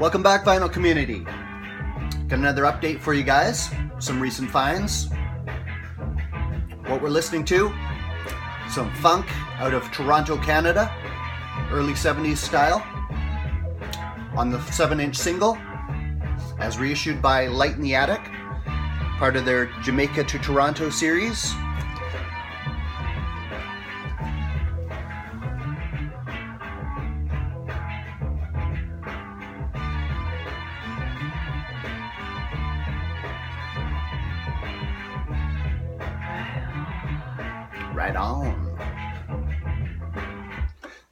Welcome back, Vinyl Community. Got another update for you guys. Some recent finds. What we're listening to, some funk out of Toronto, Canada, early 70s style, on the 7-inch single, as reissued by Light in the Attic, part of their Jamaica to Toronto series. Right on.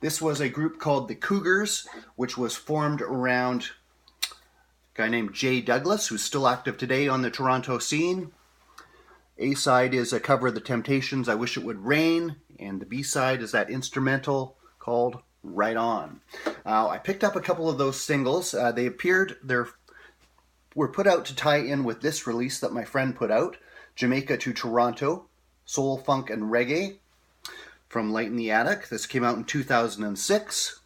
This was a group called the Cougars, which was formed around a guy named Jay Douglas, who's still active today on the Toronto scene. A-side is a cover of The Temptations' I Wish It Would Rain, and the B-side is that instrumental called Right On. I picked up a couple of those singles. They were put out to tie in with this release that my friend put out, Jamaica to Toronto, Soul, Funk, and Reggae, from Light in the Attic. This came out in 2006,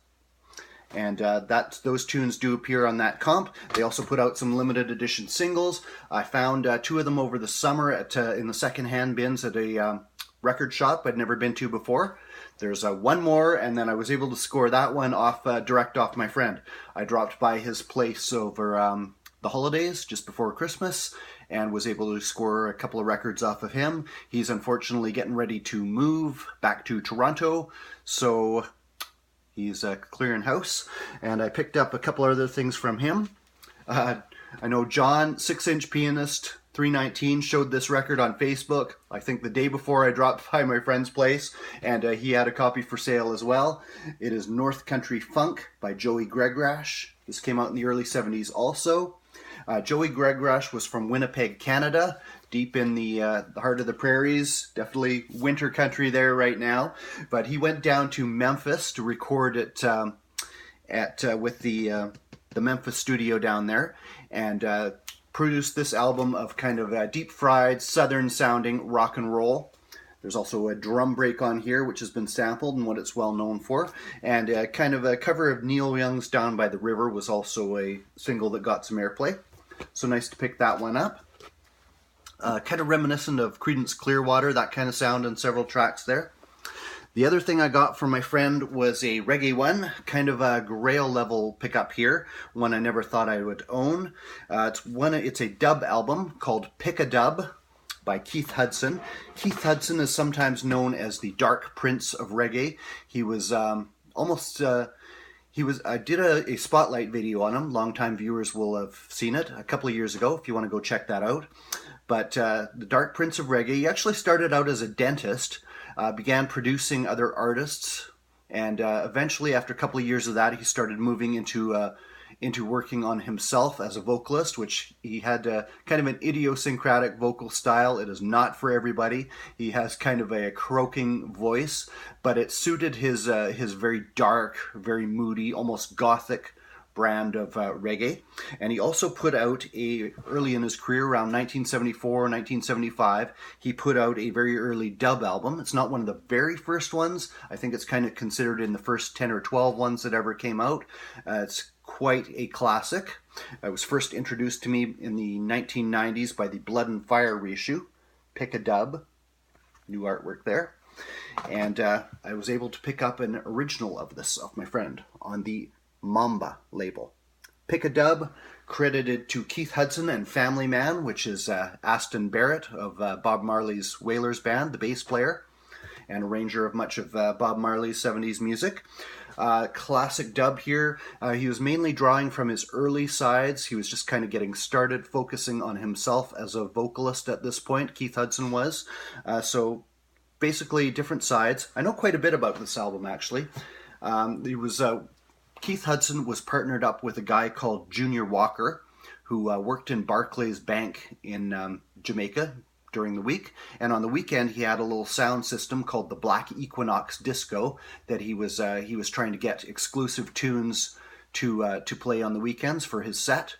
and those tunes do appear on that comp. They also put out some limited edition singles. I found two of them over the summer in the secondhand bins at a record shop I'd never been to before. There's one more, and then I was able to score that one off direct off my friend. I dropped by his place over the holidays, just before Christmas, and was able to score a couple of records off of him. He's unfortunately getting ready to move back to Toronto, so he's clearing house, and I picked up a couple other things from him. I know John, 6-inch pianist, 319, showed this record on Facebook, I think the day before I dropped by my friend's place, and he had a copy for sale as well. It is North Country Funk by Joey Gregrash. This came out in the early 70s also. Joey Gregrash was from Winnipeg, Canada, deep in the heart of the prairies. Definitely winter country there right now. But he went down to Memphis to record it with the Memphis studio down there, and produced this album of kind of deep-fried, southern-sounding rock and roll. There's also a drum break on here, which has been sampled and what it's well known for. And kind of a cover of Neil Young's Down by the River was also a single that got some airplay. So nice to pick that one up. Kind of reminiscent of Creedence Clearwater, that kind of sound in several tracks there. The other thing I got from my friend was a reggae one, kind of a Grail level pickup here, one I never thought I would own. It's a dub album called Pick a Dub by Keith Hudson. Keith Hudson is sometimes known as the Dark Prince of Reggae. He was I did a spotlight video on him. Longtime viewers will have seen it a couple of years ago if you want to go check that out. But the Dark Prince of Reggae, he actually started out as a dentist, began producing other artists, and eventually after a couple of years of that, he started moving into working on himself as a vocalist, which he had kind of an idiosyncratic vocal style. It is not for everybody. He has kind of a croaking voice, but it suited his very dark, very moody, almost gothic brand of reggae. And he also put out early in his career, around 1974, 1975, he put out a very early dub album. It's not one of the very first ones. I think it's kind of considered in the first 10 or 12 ones that ever came out. It's quite a classic. It was first introduced to me in the 1990s by the Blood and Fire reissue. Pick a Dub. New artwork there. And I was able to pick up an original of this off my friend on the Mamba label. Pick a Dub, credited to Keith Hudson and Family Man, which is Aston Barrett of Bob Marley's Wailers band, the bass player, and arranger of much of Bob Marley's 70s music. Classic dub here. He was mainly drawing from his early sides. He was just kind of getting started, focusing on himself as a vocalist at this point. Keith Hudson was. So basically different sides. I know quite a bit about this album, actually. Keith Hudson was partnered up with a guy called Junior Walker, who worked in Barclays Bank in Jamaica during the week, and on the weekend he had a little sound system called the Black Equinox Disco that he was trying to get exclusive tunes to play on the weekends for his set.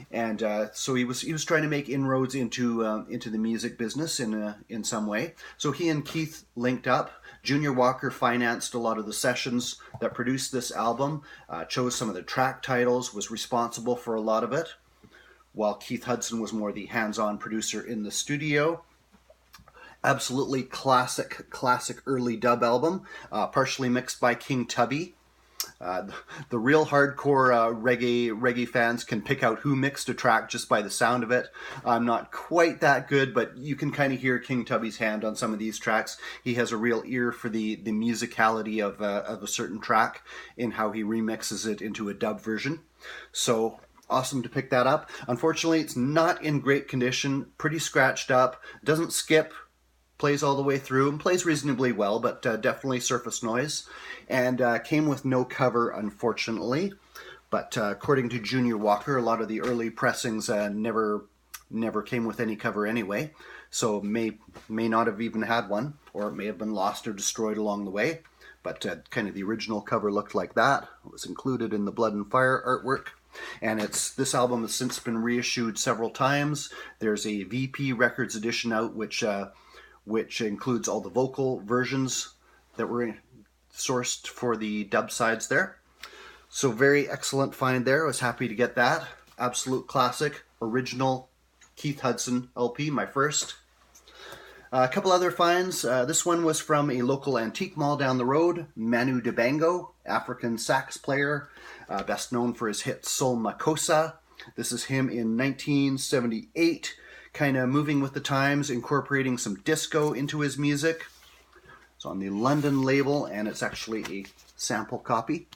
And so he was trying to make inroads into the music business in some way. So he and Keith linked up. Junior Walker financed a lot of the sessions that produced this album, chose some of the track titles, was responsible for a lot of it, while Keith Hudson was more the hands-on producer in the studio. Absolutely classic early dub album, partially mixed by King Tubby. The real hardcore reggae fans can pick out who mixed a track just by the sound of it. I'm not quite that good, but you can kind of hear King Tubby's hand on some of these tracks. He has a real ear for the musicality of a certain track in how he remixes it into a dub version. So awesome to pick that up. Unfortunately, it's not in great condition, pretty scratched up, doesn't skip, plays all the way through, and plays reasonably well, but definitely surface noise. And came with no cover, unfortunately. But according to Junior Walker, a lot of the early pressings never came with any cover anyway. So may not have even had one, or it may have been lost or destroyed along the way. But kind of the original cover looked like that. It was included in the Blood and Fire artwork. And this album has since been reissued several times. There's a VP Records edition out, which includes all the vocal versions that were sourced for the dub sides there. So very excellent find there. I was happy to get that. Absolute classic, original Keith Hudson LP, my first. A couple other finds. This one was from a local antique mall down the road. Manu Dibango, African sax player, best known for his hit Sol Makossa. This is him in 1978. Kind of moving with the times, incorporating some disco into his music. It's on the London label, and it's actually a sample copy.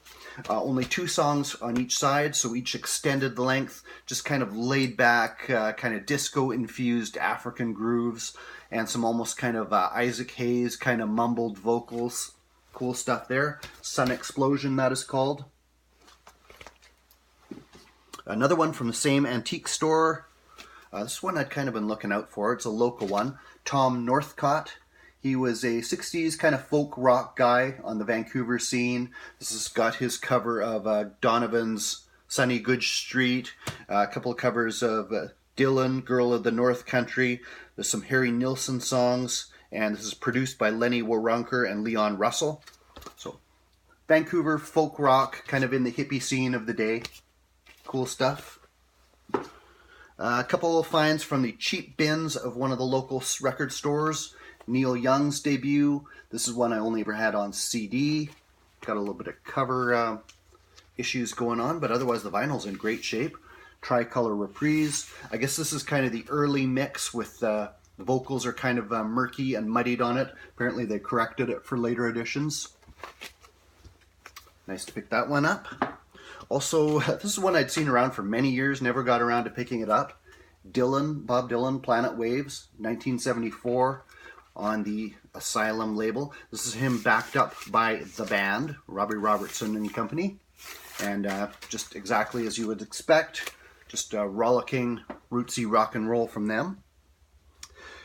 Only 2 songs on each side, so each extended the length, just kind of laid back, kind of disco-infused African grooves, and some almost kind of Isaac Hayes kind of mumbled vocals. Cool stuff there. Sun Explosion, that is called. Another one from the same antique store. This one I'd kind of been looking out for. It's a local one. Tom Northcott. He was a 60s kind of folk rock guy on the Vancouver scene. This has got his cover of Donovan's Sunny Good Street. A couple of covers of Dylan, Girl of the North Country. There's some Harry Nilsson songs. And this is produced by Lenny Waronker and Leon Russell. So Vancouver folk rock, kind of in the hippie scene of the day. Cool stuff. A couple of finds from the cheap bins of one of the local record stores. Neil Young's debut. This is one I only ever had on CD. Got a little bit of cover issues going on, but otherwise the vinyl's in great shape. Tricolor Reprise. I guess this is kind of the early mix with the vocals are kind of murky and muddied on it. Apparently they corrected it for later editions. Nice to pick that one up. Also, this is one I'd seen around for many years, never got around to picking it up. Bob Dylan, Planet Waves, 1974, on the Asylum label. This is him backed up by the band, Robbie Robertson and Company. And just exactly as you would expect, just rollicking, rootsy rock and roll from them.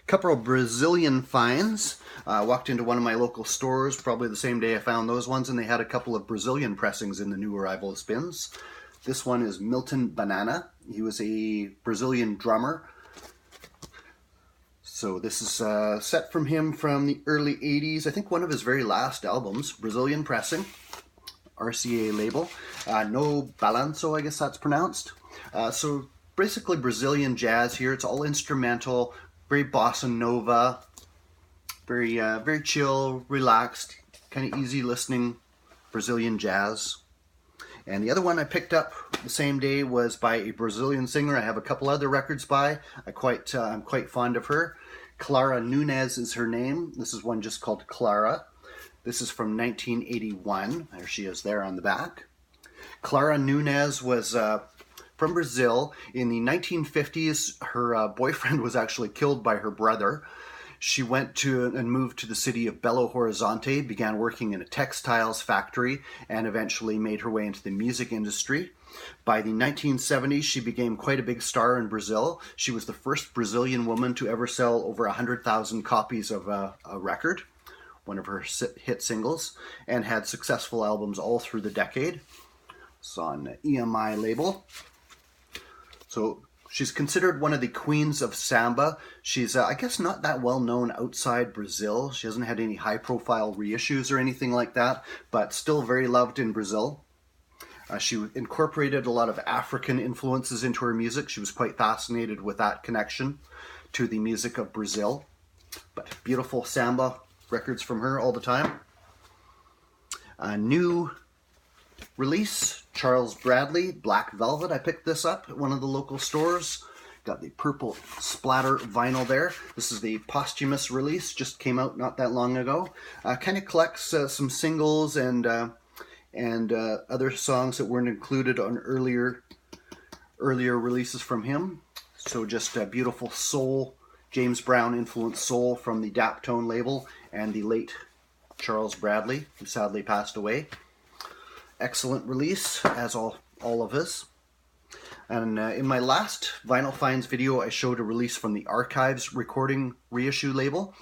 Couple of Brazilian finds. Walked into one of my local stores probably the same day I found those ones, and they had a couple of Brazilian pressings in the new arrival bins. This one is Milton Banana. He was a Brazilian drummer. So this is set from him from the early 80s. I think one of his very last albums, Brazilian pressing, RCA label. No Balanço, I guess that's pronounced. So basically Brazilian jazz here. It's all instrumental, very bossa nova, very chill, relaxed, kind of easy listening Brazilian jazz. And the other one I picked up the same day was by a Brazilian singer I have a couple other records by. I'm quite fond of her. Clara Nunes is her name. This is one just called Clara. This is from 1981. There she is there on the back. Clara Nunes was from Brazil. In the 1950s, her boyfriend was actually killed by her brother. She went to and moved to the city of Belo Horizonte, began working in a textiles factory, and eventually made her way into the music industry. By the 1970s, she became quite a big star in Brazil. She was the first Brazilian woman to ever sell over 100,000 copies of a record, one of her hit singles, and had successful albums all through the decade. It's on the EMI label. So She's considered one of the queens of samba. She's, I guess, not that well known outside Brazil. She hasn't had any high profile reissues or anything like that, but still very loved in Brazil. She incorporated a lot of African influences into her music. She was quite fascinated with that connection to the music of Brazil. But beautiful samba records from her all the time. A new release, Charles Bradley, Black Velvet. I picked this up at one of the local stores. Got the purple splatter vinyl there. This is the posthumous release, just came out not that long ago. Kind of collects some singles and other songs that weren't included on earlier releases from him. So just a beautiful soul, James Brown influenced soul from the Daptone label and the late Charles Bradley, who sadly passed away. Excellent release, as all of his. And in my last Vinyl Finds video, I showed a release from the Archives recording reissue label,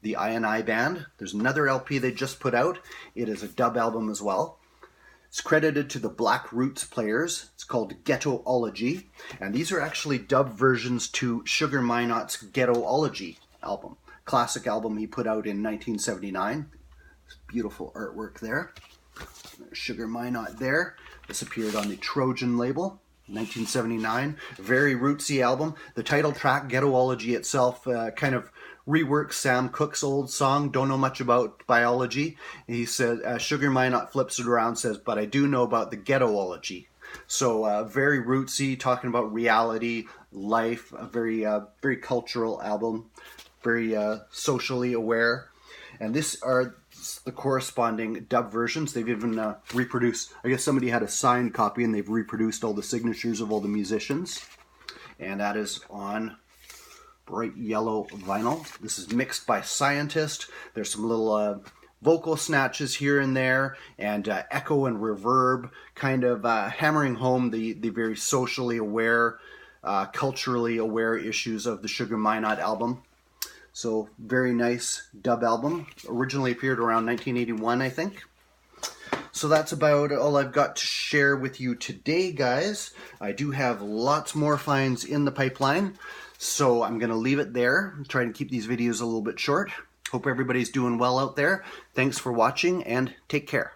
the I&I Band. There's another LP they just put out. It is a dub album as well. It's credited to the Black Roots Players. It's called Ghettoology. And these are actually dub versions to Sugar Minot's Ghettoology album. Classic album he put out in 1979. Beautiful artwork there. There's Sugar Minot there. This appeared on the Trojan label, 1979. Very rootsy album. The title track, Ghettoology itself, kind of reworks Sam Cooke's old song, Don't Know Much About Biology. He said, Sugar Minot flips it around, says, but I do know about the Ghettoology. So very rootsy, talking about reality, life, a very cultural album, very socially aware. And this are the corresponding dub versions. They've even reproduced, I guess somebody had a signed copy and they've reproduced all the signatures of all the musicians. And that is on bright yellow vinyl. This is mixed by Scientist. There's some little vocal snatches here and there, and echo and reverb, kind of hammering home the very socially aware, culturally aware issues of the Sugar Minot album. So very nice dub album. Originally appeared around 1981, I think. So that's about all I've got to share with you today, guys. I do have lots more finds in the pipeline, so I'm going to leave it there. I'm trying to keep these videos a little bit short. Hope everybody's doing well out there. Thanks for watching, and take care.